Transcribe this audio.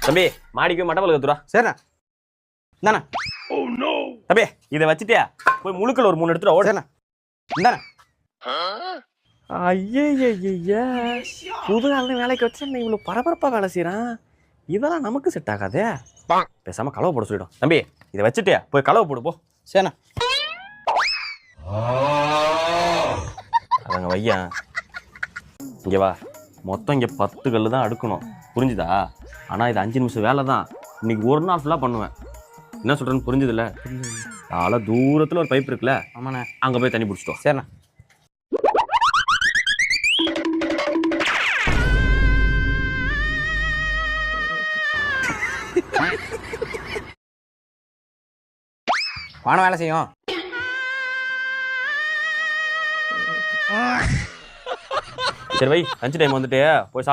தம்பி மாடிக்கு போய் மட்டை கத்துறா. சரிண்ணா இந்தாண்ணா. தம்பி இதை வச்சுட்டியா போய் முழுக்கல் ஒரு 3 எடுத்துட்டு ஓடு. சரிண்ணா இந்தாண்ணா. ஐயா புது ஆளுநர் வேலைக்கு வச்சு இவ்வளோ பரபரப்பாக வேலை செய்கிறான். இதெல்லாம் நமக்கு செட் ஆகாதே. பேசாமல் கலவை போட சொல்லிடும். தம்பி இதை வச்சுட்டியா போய் கலவை போடு போ. சரிண்ணா. அதங்க வையா இங்கே வா. மொத்தம் இங்கே 10 கல் தான் அடுக்கணும், புரிஞ்சுதா? ஆனால் இது 5 நிமிஷம் வேலை தான். இன்னைக்கு ஒரு நாள் ஃபுல்லாக பண்ணுவேன். என்ன சொல்கிறேன்னு புரிஞ்சுதுல்ல? நாளை தூரத்தில் ஒரு பைப் இருக்குல்ல, ஆமாண்ணே, அங்கே போய் தண்ணி பிடிச்சிட்டோம். சரிண்ணா. வானம் வேலை செய்யும். சரி வை, லஞ்ச் டைம் வந்துட்டு போய்